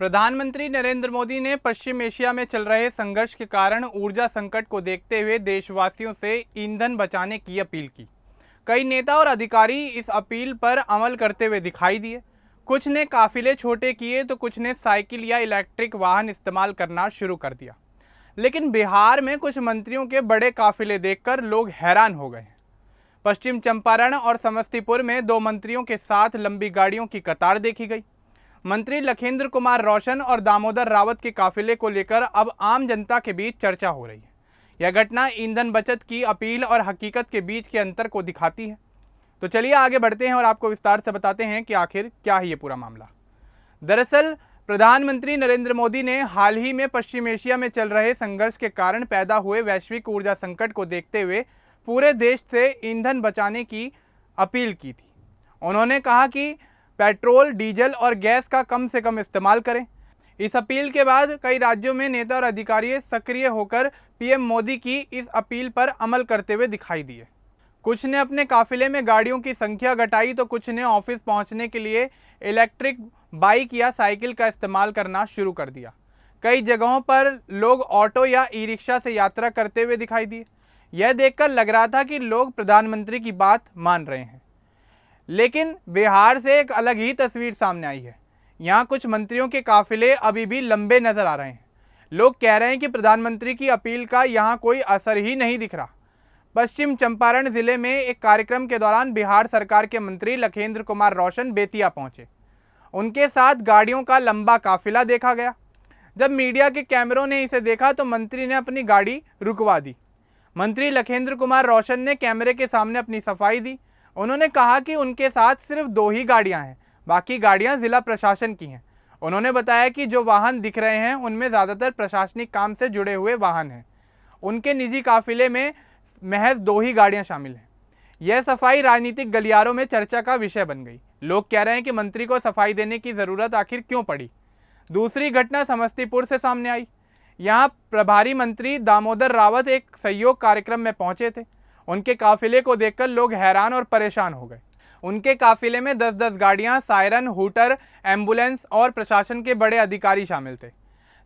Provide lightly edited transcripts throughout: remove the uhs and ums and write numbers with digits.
प्रधानमंत्री नरेंद्र मोदी ने पश्चिम एशिया में चल रहे संघर्ष के कारण ऊर्जा संकट को देखते हुए देशवासियों से ईंधन बचाने की अपील की। कई नेता और अधिकारी इस अपील पर अमल करते हुए दिखाई दिए। कुछ ने काफिले छोटे किए तो कुछ ने साइकिल या इलेक्ट्रिक वाहन इस्तेमाल करना शुरू कर दिया। लेकिन बिहार में कुछ मंत्रियों के बड़े काफिले देखकर लोग हैरान हो गए। पश्चिम चंपारण और समस्तीपुर में दो मंत्रियों के साथ लंबी गाड़ियों की कतार देखी गई। मंत्री लखेंद्र कुमार रोशन और दामोदर रावत के काफिले को लेकर अब आम जनता के बीच चर्चा हो रही है। यह घटना ईंधन बचत की अपील और हकीकत के बीच के अंतर को दिखाती है। तो चलिए आगे बढ़ते हैं और आपको विस्तार से बताते हैं कि आखिर क्या है ये पूरा मामला। दरअसल प्रधानमंत्री नरेंद्र मोदी ने हाल ही में पश्चिम एशिया में चल रहे संघर्ष के कारण पैदा हुए वैश्विक ऊर्जा संकट को देखते हुए पूरे देश से ईंधन बचाने की अपील की थी। उन्होंने कहा कि पेट्रोल, डीजल और गैस का कम से कम इस्तेमाल करें। इस अपील के बाद कई राज्यों में नेता और अधिकारी सक्रिय होकर पीएम मोदी की इस अपील पर अमल करते हुए दिखाई दिए। कुछ ने अपने काफिले में गाड़ियों की संख्या घटाई तो कुछ ने ऑफिस पहुंचने के लिए इलेक्ट्रिक बाइक या साइकिल का इस्तेमाल करना शुरू कर दिया। कई जगहों पर लोग ऑटो या ई रिक्शा से यात्रा करते हुए दिखाई दिए। यह देखकर लग रहा था कि लोग प्रधानमंत्री की बात मान रहे हैं। लेकिन बिहार से एक अलग ही तस्वीर सामने आई है। यहाँ कुछ मंत्रियों के काफिले अभी भी लंबे नजर आ रहे हैं। लोग कह रहे हैं कि प्रधानमंत्री की अपील का यहाँ कोई असर ही नहीं दिख रहा। पश्चिम चंपारण जिले में एक कार्यक्रम के दौरान बिहार सरकार के मंत्री लखेंद्र कुमार रोशन बेतिया पहुंचे। उनके साथ गाड़ियों का लंबा काफिला देखा गया। जब मीडिया के कैमरों ने इसे देखा तो मंत्री ने अपनी गाड़ी रुकवा दी। मंत्री लखेंद्र कुमार रोशन ने कैमरे के सामने अपनी सफाई दी। उन्होंने कहा कि उनके साथ सिर्फ 2 ही गाड़ियां हैं, बाकी गाड़ियां जिला प्रशासन की हैं। उन्होंने बताया कि जो वाहन दिख रहे हैं उनमें ज़्यादातर प्रशासनिक काम से जुड़े हुए वाहन हैं। उनके निजी काफिले में महज 2 ही गाड़ियां शामिल हैं। यह सफाई राजनीतिक गलियारों में चर्चा का विषय बन गई। लोग कह रहे हैं कि मंत्री को सफाई देने की ज़रूरत आखिर क्यों पड़ी। दूसरी घटना समस्तीपुर से सामने आई। यहाँ प्रभारी मंत्री दामोदर रावत एक सहयोग कार्यक्रम में पहुंचे थे। उनके काफिले को देखकर लोग हैरान और परेशान हो गए। उनके काफिले में 10-10 गाड़ियां, सायरन, हूटर, एम्बुलेंस और प्रशासन के बड़े अधिकारी शामिल थे।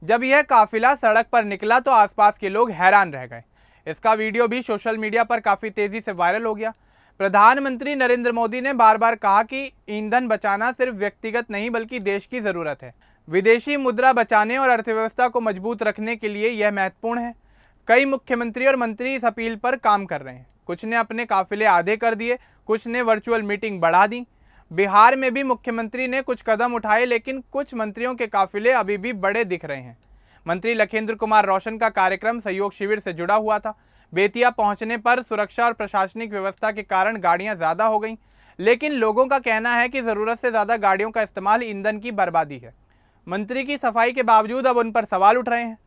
जब यह काफिला सड़क पर निकला तो आसपास के लोग हैरान रह गए। इसका वीडियो भी सोशल मीडिया पर काफ़ी तेज़ी से वायरल हो गया। प्रधानमंत्री नरेंद्र मोदी ने बार बार कहा कि ईंधन बचाना सिर्फ व्यक्तिगत नहीं बल्कि देश की ज़रूरत है। विदेशी मुद्रा बचाने और अर्थव्यवस्था को मजबूत रखने के लिए यह महत्वपूर्ण है। कई मुख्यमंत्री और मंत्री इस अपील पर काम कर रहे हैं। कुछ ने अपने काफिले आधे कर दिए, कुछ ने वर्चुअल मीटिंग बढ़ा दी। बिहार में भी मुख्यमंत्री ने कुछ कदम उठाए, लेकिन कुछ मंत्रियों के काफिले अभी भी बड़े दिख रहे हैं। मंत्री लखेंद्र कुमार रोशन का कार्यक्रम सहयोग शिविर से जुड़ा हुआ था। बेतिया पहुंचने पर सुरक्षा और प्रशासनिक व्यवस्था के कारण गाड़ियां ज़्यादा हो गईं, लेकिन लोगों का कहना है कि ज़रूरत से ज़्यादा गाड़ियों का इस्तेमाल ईंधन की बर्बादी है। मंत्री की सफाई के बावजूद अब उन पर सवाल उठ रहे हैं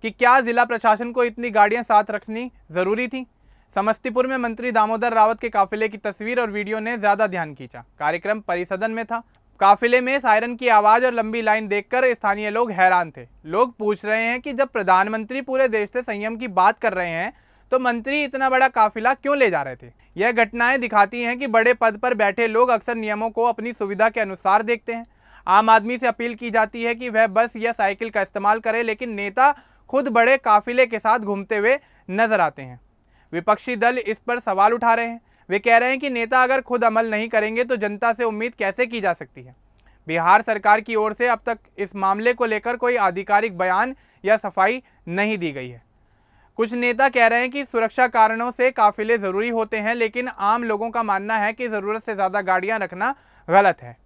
कि क्या जिला प्रशासन को इतनी गाड़ियां साथ रखनी ज़रूरी थी। समस्तीपुर में मंत्री दामोदर रावत के काफिले की तस्वीर और वीडियो ने ज़्यादा ध्यान खींचा। कार्यक्रम परिसदन में था। काफिले में सायरन की आवाज़ और लंबी लाइन देखकर स्थानीय लोग हैरान थे। लोग पूछ रहे हैं कि जब प्रधानमंत्री पूरे देश से संयम की बात कर रहे हैं तो मंत्री इतना बड़ा काफिला क्यों ले जा रहे थे। यह घटनाएं दिखाती हैं कि बड़े पद पर बैठे लोग अक्सर नियमों को अपनी सुविधा के अनुसार देखते हैं। आम आदमी से अपील की जाती है कि वह बस या साइकिल का इस्तेमाल करे, लेकिन नेता खुद बड़े काफिले के साथ घूमते हुए नजर आते हैं। विपक्षी दल इस पर सवाल उठा रहे हैं। वे कह रहे हैं कि नेता अगर खुद अमल नहीं करेंगे तो जनता से उम्मीद कैसे की जा सकती है। बिहार सरकार की ओर से अब तक इस मामले को लेकर कोई आधिकारिक बयान या सफाई नहीं दी गई है। कुछ नेता कह रहे हैं कि सुरक्षा कारणों से काफिले ज़रूरी होते हैं, लेकिन आम लोगों का मानना है कि ज़रूरत से ज़्यादा गाड़ियाँ रखना गलत है।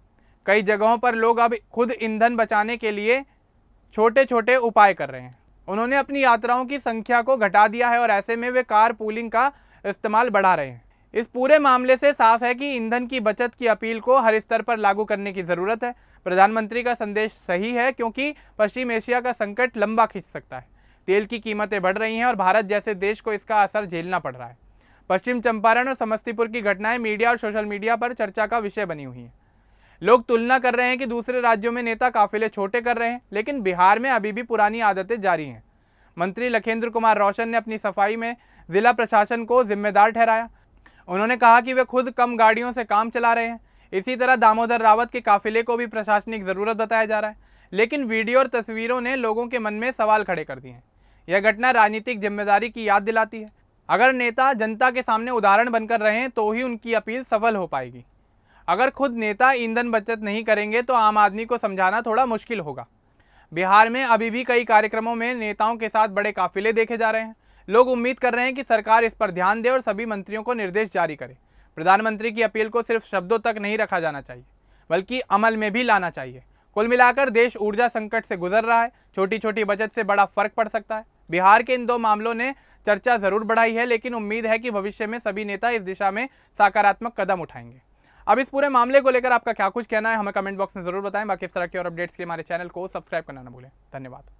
कई जगहों पर लोग अब खुद ईंधन बचाने के लिए छोटे छोटे उपाय कर रहे हैं। उन्होंने अपनी यात्राओं की संख्या को घटा दिया है और ऐसे में वे कार पूलिंग का इस्तेमाल बढ़ा रहे हैं। इस पूरे मामले से साफ है कि ईंधन की बचत की अपील को हर स्तर पर लागू करने की ज़रूरत है। प्रधानमंत्री का संदेश सही है, क्योंकि पश्चिम एशिया का संकट लंबा खिंच सकता है। तेल की कीमतें बढ़ रही हैं और भारत जैसे देश को इसका असर झेलना पड़ रहा है। पश्चिम चंपारण और समस्तीपुर की घटनाएं मीडिया और सोशल मीडिया पर चर्चा का विषय बनी हुई हैं। लोग तुलना कर रहे हैं कि दूसरे राज्यों में नेता काफिले छोटे कर रहे हैं, लेकिन बिहार में अभी भी पुरानी आदतें जारी हैं। मंत्री लखेंद्र कुमार रोशन ने अपनी सफाई में जिला प्रशासन को जिम्मेदार ठहराया। उन्होंने कहा कि वे खुद कम गाड़ियों से काम चला रहे हैं। इसी तरह दामोदर रावत के काफिले को भी प्रशासनिक ज़रूरत बताया जा रहा है, लेकिन वीडियो और तस्वीरों ने लोगों के मन में सवाल खड़े कर दिए हैं। यह घटना राजनीतिक जिम्मेदारी की याद दिलाती है। अगर नेता जनता के सामने उदाहरण बनकर रहें तो ही उनकी अपील सफल हो पाएगी। अगर खुद नेता ईंधन बचत नहीं करेंगे तो आम आदमी को समझाना थोड़ा मुश्किल होगा। बिहार में अभी भी कई कार्यक्रमों में नेताओं के साथ बड़े काफिले देखे जा रहे हैं। लोग उम्मीद कर रहे हैं कि सरकार इस पर ध्यान दे और सभी मंत्रियों को निर्देश जारी करे। प्रधानमंत्री की अपील को सिर्फ शब्दों तक नहीं रखा जाना चाहिए, बल्कि अमल में भी लाना चाहिए। कुल मिलाकर देश ऊर्जा संकट से गुजर रहा है। छोटी छोटी बचत से बड़ा फर्क पड़ सकता है। बिहार के इन दो मामलों ने चर्चा जरूर बढ़ाई है, लेकिन उम्मीद है कि भविष्य में सभी नेता इस दिशा में सकारात्मक कदम उठाएंगे। अब इस पूरे मामले को लेकर आपका क्या कुछ कहना है, हमें कमेंट बॉक्स में जरूर बताएं। बाकी इस तरह की और अपडेट्स के लिए हमारे चैनल को सब्सक्राइब करना ना भूलें। धन्यवाद।